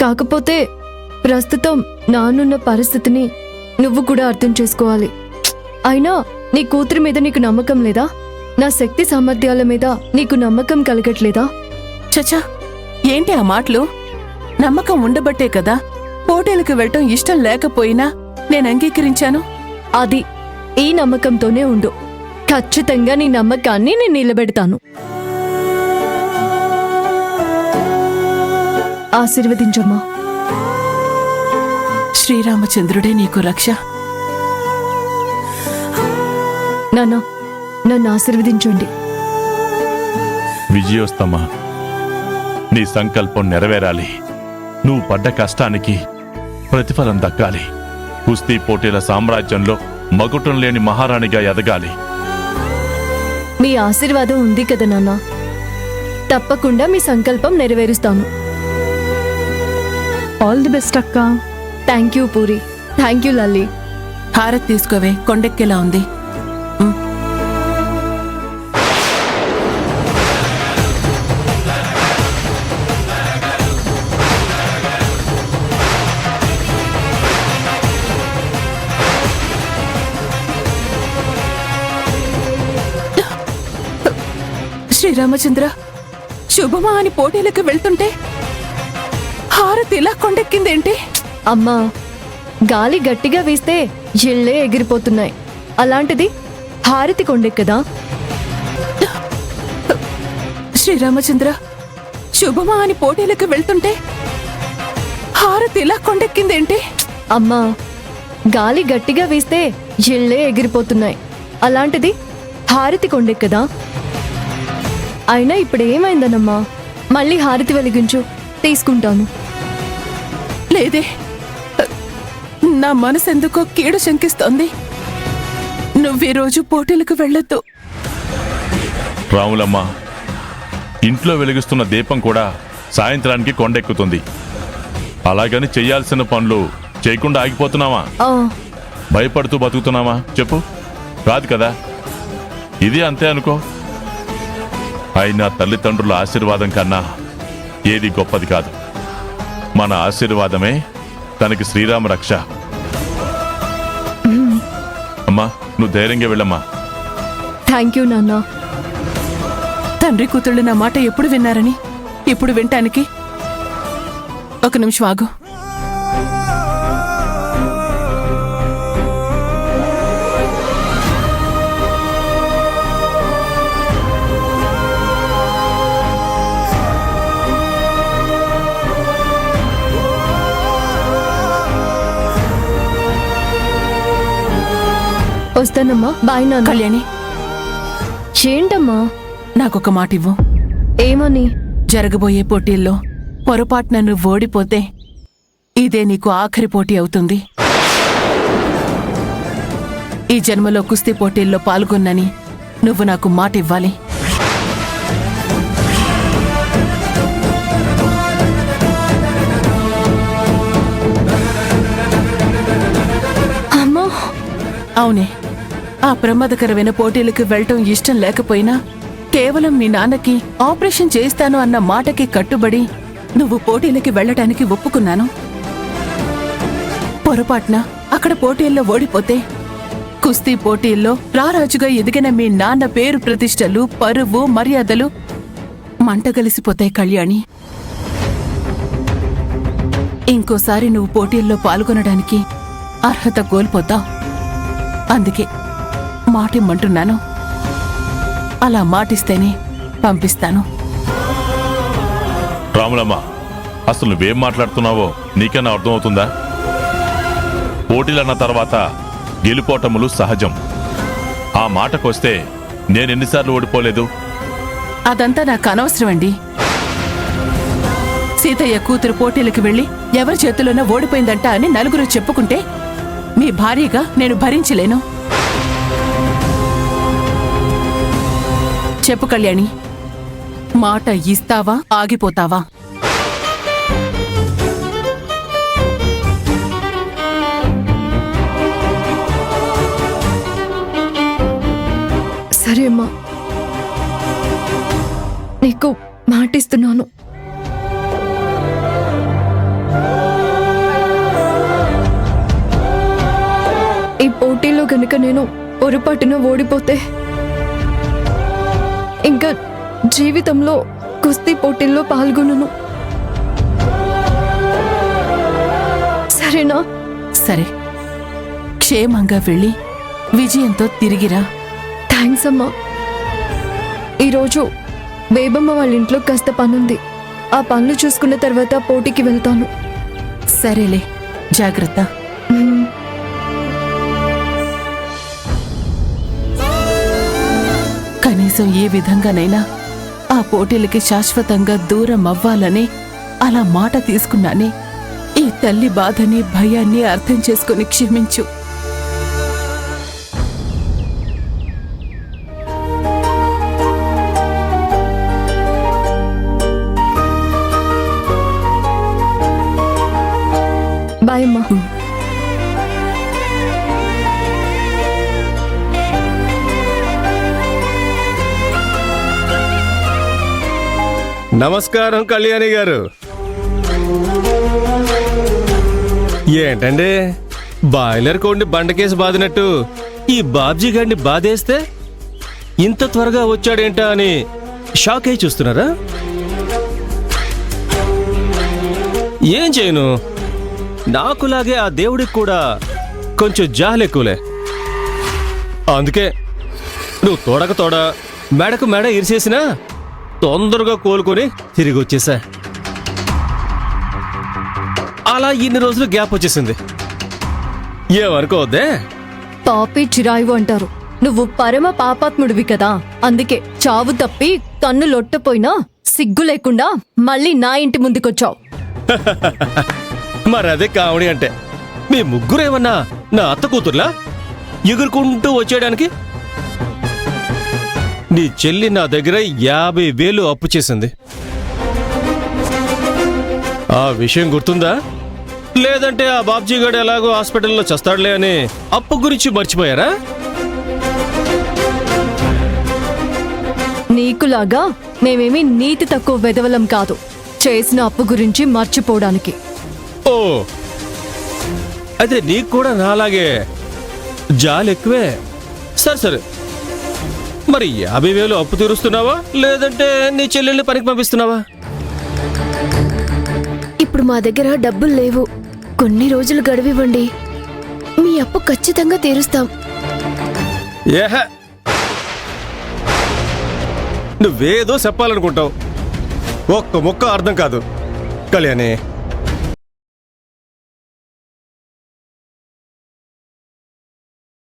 కాకపోతే ప్రస్తుతం నానున్న పరిస్థితిని నువ్వు కూడా అర్థం చేసుకోవాలి. అయినా నీ కూతురి మీద నీకు నమ్మకం లేదా? నా శక్తి సామర్థ్యాల మీద నీకు నమ్మకం కలగట్లేదా? చచ్చా, ఏంటి ఆ మాటలు? నమ్మకం ఉండబట్టే కదా పోటీలకు వెళ్ళటం ఇష్టం లేకపోయినా నేను అంగీకరించాను. అది ఈ నమ్మకంతోనే ఉండు. ఖచ్చితంగా నీ నమ్మకాన్ని నేను నిలబెడతాను. ఆశీర్వదించమ్మా. శ్రీరామచంద్రుడే నీకు రక్ష. నాన్న, నన్ను ఆశీర్వదించండి. విజయోస్తమా, నీ సంకల్పం నెరవేరాలి. నువ్వు పడ్డ కష్టానికి ప్రతిఫలం దక్కాలి. కుస్తీ పోటీల సామ్రాజ్యంలో మగుటం లేని మహారాణిగా ఎదగాలి. మీ ఆశీర్వాదం ఉంది కదా నాన్న, తప్పకుండా మీ సంకల్పం నెరవేరుస్తాను. ఆల్ ది బెస్ట్ అక్క. Thank you puri. Thank you Lalli. హారతి తీసుకోవే, కొండెక్కేలా ఉంది. శ్రీరామచంద్ర, శుభమా అని పోటీలకు వెళ్తుంటే హారతి ఇలా కొండెక్కిందేంటి? అమ్మా, గాలి గట్టిగా వీస్తే ఇళ్ళే ఎగిరిపోతున్నాయి. అలాంటిది హారతి కొండెక్కదా? శ్రీరామచంద్ర, శుభమా అని పోటీలకు వెళ్తుంటే హారతి ఇలా కొండెక్కిందేంటి? అమ్మా, గాలి గట్టిగా వీస్తే ఇళ్ళే ఎగిరిపోతున్నాయి. అలాంటిది హారతి కొండెక్కదా? అయినా ఇప్పుడు ఏమైందనమ్మా? మళ్ళీ హారతి వెలిగించు, తీసుకుంటాను. లేదే, నా మనసెందుకో కీడు శంకిస్తోంది. నువ్వీరోజు పోటీలకు వెళ్ళొద్దు. రాములమ్మ, ఇంట్లో వెలిగిస్తున్న దీపం కూడా సాయంత్రానికి కొండెక్కుతుంది. అలాగని చెయ్యాల్సిన పనులు చేయకుండా ఆగిపోతున్నావా? భయపడుతూ బతుకుతున్నావా? చెప్పు. కాదు కదా, ఇది అంతే అనుకో. అయినా తల్లిదండ్రుల ఆశీర్వాదం కన్నా ఏది గొప్పది కాదు. మన ఆశీర్వాదమే తనకి శ్రీరామ రక్ష. అమ్మా, నువ్వు ధైర్యంగా వెళ్ళమ్మా. థ్యాంక్ యూ నాన్న. తండ్రి కూతుళ్ళు నా మాట ఎప్పుడు విన్నారని ఇప్పుడు వినటానికి? ఒక నిమిషం ఆగు. వస్తానమ్మా. బాయ్ నాన్న. కళ్యాణి, ఏంటమ్మా? నాకొక మాట ఇవ్వు. ఏమని? జరగబోయే పోటీల్లో పొరపాటున నువ్వు ఓడిపోతే ఇదే నీకు ఆఖరి పోటీ అవుతుంది. ఈ జన్మలో కుస్తీ పోటీల్లో పాల్గొన్నని నువ్వు నాకు మాట ఇవ్వాలి. అమ్మా, అవునే, ఆ ప్రమాదకరమైన పోటీలకు వెళ్ళటం ఇష్టం లేకపోయినా కేవలం మీ నాన్నకి ఆపరేషన్ చేస్తాను అన్న మాటకి కట్టుబడి నువ్వు పోటీలకి వెళ్ళటానికి ఒప్పుకున్నాను. పొరపాటున అక్కడ పోటీల్లో ఓడిపోతే కుస్తీ పోటీల్లో రారాజుగా ఎదిగిన మీ నాన్న పేరు ప్రతిష్టలు, పరువు, మర్యాదలు మంటగలిసిపోతాయి కళ్యాణి. ఇంకోసారి నువ్వు పోటీల్లో పాల్గొనడానికి అర్హత కోల్పోతావు. అందుకే మాటిమ్మంటున్నాను. అలా మాటిస్తేనే పంపిస్తాను. రాములమ్మ, అసలు నువ్వేం మాట్లాడుతున్నావో నీకన్నా అర్థమవుతుందా? పోటీలన్న తర్వాత గెలుపోటములు సహజం. ఆ మాటకొస్తే నేనెన్నిసార్లు ఓడిపోలేదు? అదంతా నాకు అనవసరమండి. సీతయ్య కూతురు పోటీలకు వెళ్లి ఎవరి చేతుల్లోనో ఓడిపోయిందంట అని నలుగురు చెప్పుకుంటే మీ భార్యగా నేను భరించలేను. చెప్పు కళ్యాణి, మాట ఇస్తావా, ఆగిపోతావా? సరే అమ్మా, నీకు మాటిస్తున్నాను. గనుక నేను పొరపాటున ఓడిపోతే ఇంకా జీవితంలో కుస్తీ పోటీల్లో పాల్గొనను. సరేనా? సరే, క్షేమంగా వెళ్ళి విజయంతో తిరిగిరా. థ్యాంక్స్ అమ్మా. ఈరోజు బేబమ్మ వాళ్ళ ఇంట్లో కాస్త పనుంది. ఆ పనులు చూసుకున్న తర్వాత పోటీకి వెళ్తాను. సరేలే, జాగ్రత్త. మ్మ్. కనీసం ఏ విధంగానైనా ఆ పోటీలకి శాశ్వతంగా దూరం అవ్వాలని అలా మాట తీసుకున్నానే. ఈ తల్లి బాధని, భయాన్ని అర్థం చేసుకుని క్షమించు. బాయ్ అమ్మా. నమస్కారం కళ్యాణి గారు. ఏంటండి బాయిలర్ కోడిని బండకేసి బాదినట్టు ఈ బాబ్జీ గారిని బాధేస్తే ఇంత త్వరగా వచ్చాడేంటా అని షాక్ అయి చూస్తున్నారా? ఏం చేయను, నాకులాగే ఆ దేవుడికి కూడా కొంచెం జాలి ఎక్కువలే. అందుకే నువ్వు తోడక తోడ మెడకు మెడ ఇరిసేసినా తొందరగా కోలుకొని తిరిగి వచ్చేసా. అలా ఇన్ని రోజులు గ్యాప్ వచ్చేసింది. ఏమనుకోవద్దే. పాపి చిరాయివు అంటారు. నువ్వు పరమ పాపాత్ముడివి కదా, అందుకే చావు తప్పి కన్ను లొట్టపోయినా సిగ్గు లేకుండా మళ్ళీ నా ఇంటి ముందుకొచ్చావు. మరి అదే కావడి అంటే. మీ ముగ్గురేమన్నా నా అత్త కూతుర్లా ఎగురుకుంటూ వచ్చేయడానికి? నీ చెల్లి నా దగ్గర 50,000 అప్పు చేసింది. ఆ విషయం గుర్తుందా? లేదంటే ఆ బాబ్జీ గారు ఎలాగో హాస్పిటల్లో చస్తాడులే అని అప్పు గురించి మర్చిపోయారా? నీకులాగా మేమేమి నీతి తక్కువ వెదవలం కాదు, చేసిన అప్పు గురించి మర్చిపోవడానికి. ఓ, అయితే నీకు కూడా నాలాగే జాలి ఎక్కువే. సరే సరే, మరి 50,000 అప్పు తీరుస్తున్నావా లేదంటే నీ చెల్లెల్ని పనికి పంపిస్తున్నావా? ఇప్పుడు మా దగ్గర డబ్బులు లేవు. కొన్ని రోజులు గడువివ్వండి, మీ అప్పు ఖచ్చితంగా తీరుస్తాం. ఏహ, నువ్వేదో చెప్పాలనుకుంటావు, ఒక్క ముక్క అర్థం కాదు కళ్యాణి.